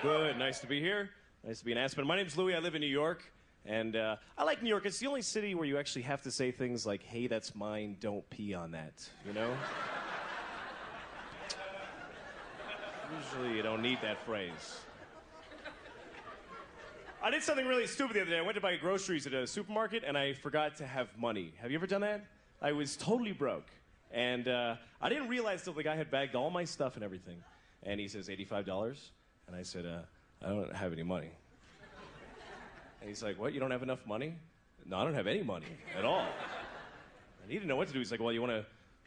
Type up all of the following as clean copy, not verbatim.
Good. Nice to be here. Nice to be in Aspen. My name's Louie. I live in New York. And I like New York. It's the only city where you actually have to say things like, hey, that's mine, don't pee on that, you know? Usually you don't need that phrase. I did something really stupid the other day. I went to buy groceries at a supermarket, and I forgot to have money. Have you ever done that? I was totally broke. And I didn't realize till the guy had bagged all my stuff and everything. And he says, $85? And I said, I don't have any money. And he's like, what, you don't have enough money? No, I don't have any money at all. And he didn't know what to do. He's like, well, you want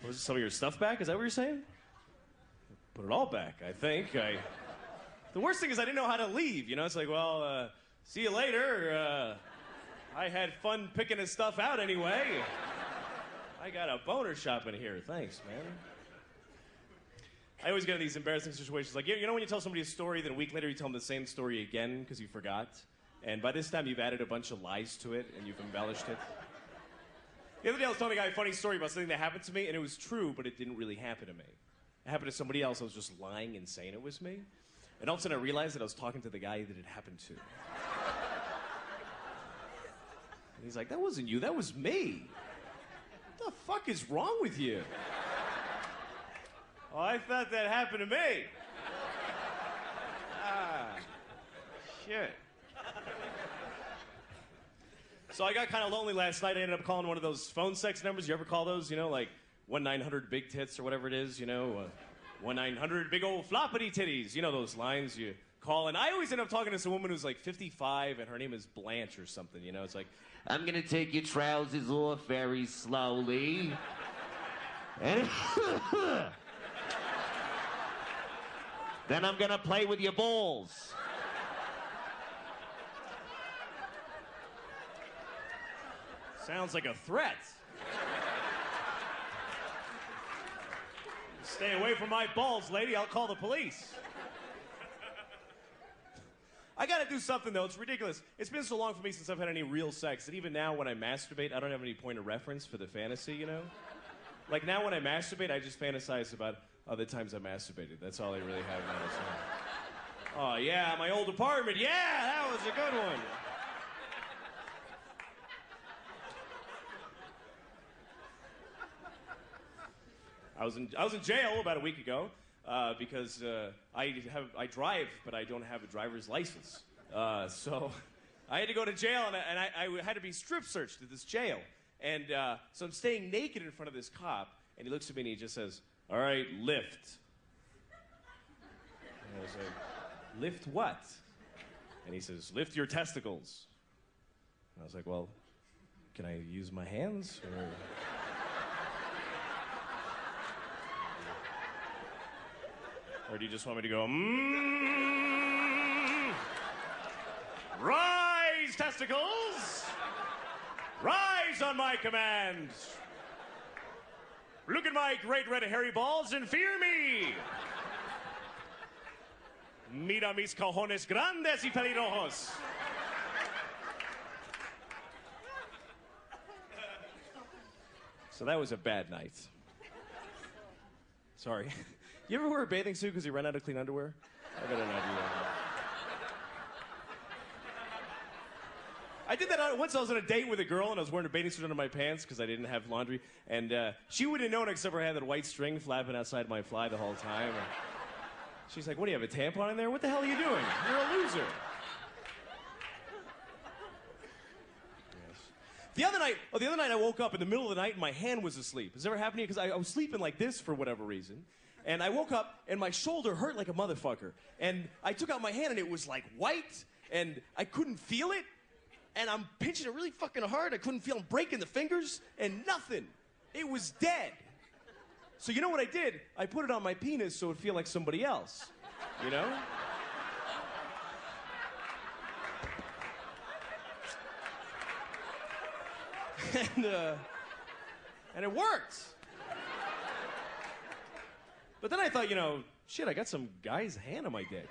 to, some of your stuff back? Is that what you're saying? Put it all back, I think. The worst thing is I didn't know how to leave, you know? It's like, well, see you later. I had fun picking his stuff out anyway. I got a boner shop in here. Thanks, man. I always get in these embarrassing situations. Like, you know when you tell somebody a story, then a week later you tell them the same story again because you forgot? And by this time, you've added a bunch of lies to it, and you've embellished it. The other day, I was telling a guy a funny story about something that happened to me, and it was true, but it didn't really happen to me. It happened to somebody else. I was just lying and saying it was me. And all of a sudden, I realized that I was talking to the guy that it happened to. And he's like, that wasn't you, that was me. What the fuck is wrong with you? Oh, I thought that happened to me. Ah, shit. So I got kind of lonely last night. I ended up calling one of those phone sex numbers. You ever call those? You know, like 1-900-BIG-TITS or whatever it is, you know? 1-900-big old floppity titties. You know those lines you call. And I always end up talking to some woman who's like 55 and her name is Blanche or something, you know? It's like, I'm gonna take your trousers off very slowly. And then I'm gonna play with your balls. Sounds like a threat. Stay away from my balls, lady. I'll call the police. I gotta do something, though. It's ridiculous. It's been so long for me since I've had any real sex that even now when I masturbate, I don't have any point of reference for the fantasy, you know? Like now when I masturbate, I just fantasize about other times I masturbated. That's all I really have now. Oh, yeah, my old apartment. Yeah, that was a good one. I was in jail about a week ago because I drive, but I don't have a driver's license. So I had to go to jail, and I had to be strip searched at this jail. And so I'm staying naked in front of this cop, and he looks at me and he just says, all right, lift. And I was like, lift what? And he says, lift your testicles. And I was like, well, can I use my hands? Or do you just want me to go, rise, testicles! Rise on my command! Look at my great red hairy balls and fear me! Mira mis cojones grandes y pelirrojos. So that was a bad night. Sorry. You ever wear a bathing suit because you ran out of clean underwear? I better not do that. I did that once. I was on a date with a girl and I was wearing a bathing suit under my pants because I didn't have laundry. And she wouldn't have known except for I had that white string flapping outside my fly the whole time. And she's like, what, do you have a tampon in there? What the hell are you doing? You're a loser. The other night I woke up in the middle of the night and my hand was asleep. Has this ever happened to you? Because I was sleeping like this for whatever reason. And I woke up and my shoulder hurt like a motherfucker. And I took out my hand and it was like white and I couldn't feel it. And I'm pinching it really fucking hard. I couldn't feel, I'm breaking the fingers and nothing. It was dead. So you know what I did? I put it on my penis so it'd feel like somebody else. You know? And it worked. But then I thought, you know, shit, I got some guy's hand on my dick.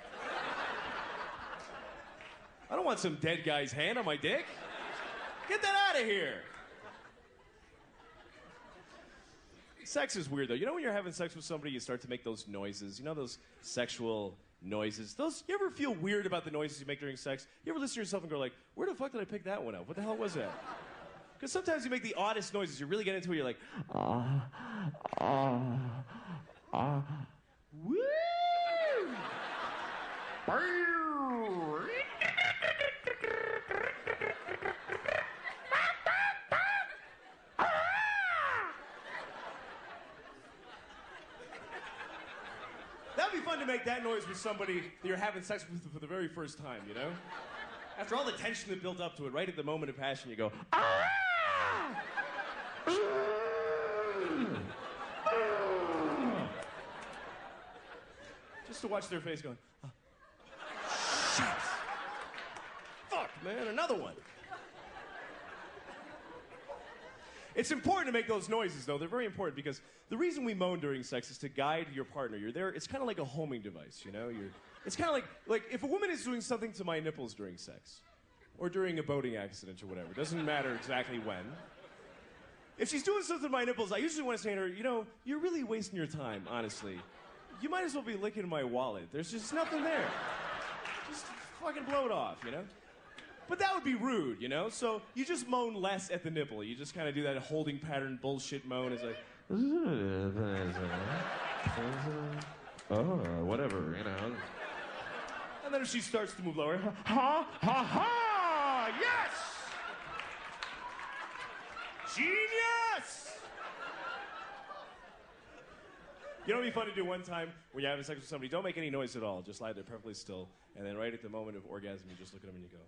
I don't want some dead guy's hand on my dick. Get that out of here. Sex is weird, though. You know when you're having sex with somebody, you start to make those noises. You know those sexual noises. You ever feel weird about the noises you make during sex? You ever listen to yourself and go like, where the fuck did I pick that one up? What the hell was that? Because sometimes you make the oddest noises. You really get into it, you're like, woo! That'd be fun to make that noise with somebody that you're having sex with for the very first time, you know? After all the tension that built up to it, right at the moment of passion, you go, ah! Just to watch their face going, oh, shit. Fuck, man, another one. It's important to make those noises, though. They're very important because the reason we moan during sex is to guide your partner. You're there. It's kind of like a homing device, you know? It's kind of like if a woman is doing something to my nipples during sex or during a boating accident or whatever, it doesn't matter exactly when. If she's doing something to my nipples, I usually want to say to her, you know, you're really wasting your time, honestly. You might as well be licking my wallet. There's just nothing there. Just fucking blow it off, you know? But that would be rude, you know? So you just moan less at the nipple. You just kind of do that holding pattern bullshit moan. It's like, oh, whatever, you know. And then if she starts to move lower, ha, ha, ha, yes! Genius! You know what would be fun to do one time when you're having sex with somebody? Don't make any noise at all. Just lie there perfectly still. And then right at the moment of orgasm, you just look at them and you go,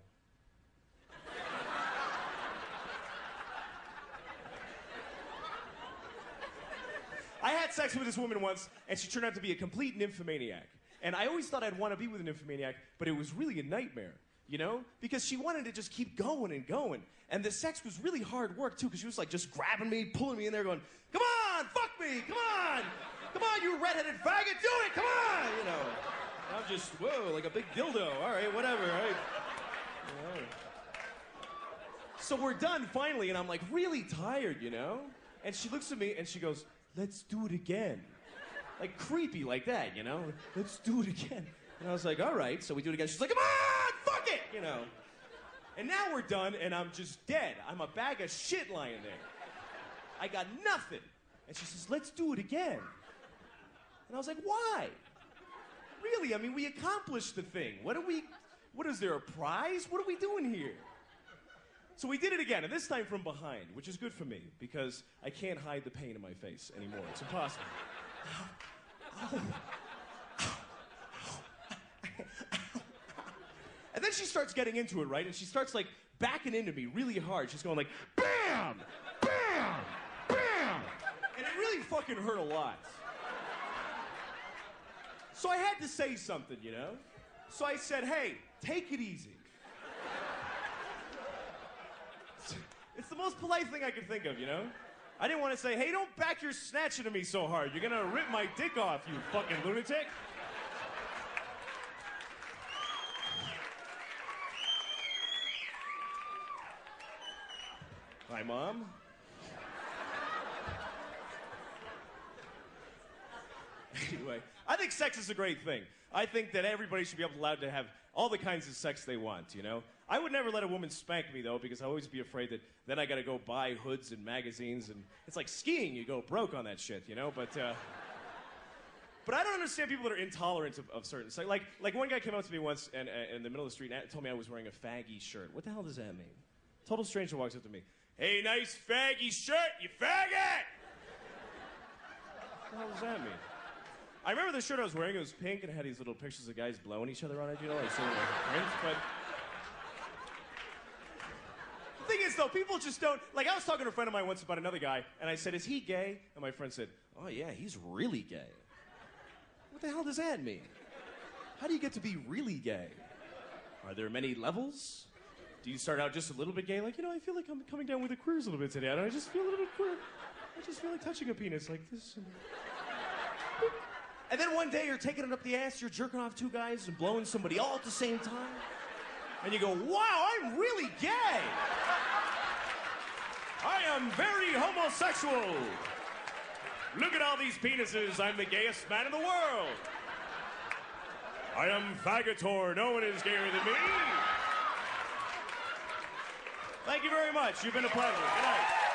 I had sex with this woman once, and she turned out to be a complete nymphomaniac. And I always thought I'd want to be with a nymphomaniac, but it was really a nightmare, you know? Because she wanted to just keep going and going. And the sex was really hard work, too, because she was like just grabbing me, pulling me in there, going, come on, fuck me, come on! Come on, you redheaded faggot, do it, come on! You know, I'm just, whoa, like a big dildo. All right, whatever, right? You know. So we're done, finally, and I'm like really tired, you know? And she looks at me, and she goes, let's do it again. Like creepy like that, you know? Let's do it again. And I was like, all right, so we do it again. She's like, come on, fuck it, you know? And now we're done, and I'm just dead. I'm a bag of shit lying there. I got nothing. And she says, let's do it again. And I was like, why? Really, I mean, we accomplished the thing. What is there, a prize? What are we doing here? So we did it again, and this time from behind, which is good for me, because I can't hide the pain in my face anymore. It's impossible. And then she starts getting into it, right? And she starts, like, backing into me really hard. She's going like, bam! Bam! Bam! And it really fucking hurt a lot. So I had to say something, you know? So I said, hey, take it easy. It's the most polite thing I could think of, you know? I didn't want to say, hey, don't back your snatch into me so hard. You're gonna rip my dick off, you fucking lunatic. Hi, Mom. Anyway, I think sex is a great thing. I think that everybody should be allowed to have all the kinds of sex they want, you know? I would never let a woman spank me, though, because I always be afraid that then I gotta go buy hoods and magazines, and it's like skiing, you go broke on that shit, you know? But I don't understand people that are intolerant of certain sex. Like one guy came up to me once and in the middle of the street and told me I was wearing a faggy shirt. What the hell does that mean? Total stranger walks up to me. Hey, nice faggy shirt, you faggot! What the hell does that mean? I remember the shirt I was wearing, it was pink, and it had these little pictures of guys blowing each other on it, you know, like sort of like a print, but... The thing is, though, people just don't... Like, I was talking to a friend of mine once about another guy, and I said, is he gay? And my friend said, oh, yeah, he's really gay. What the hell does that mean? How do you get to be really gay? Are there many levels? Do you start out just a little bit gay? Like, you know, I feel like I'm coming down with a queers a little bit today. I just feel a little bit queer. I just feel like touching a penis like this. And then one day you're taking it up the ass, you're jerking off two guys and blowing somebody all at the same time. And you go, wow, I'm really gay. I am very homosexual. Look at all these penises. I'm the gayest man in the world. I am Fagator. No one is gayer than me. Thank you very much. You've been a pleasure. Good night.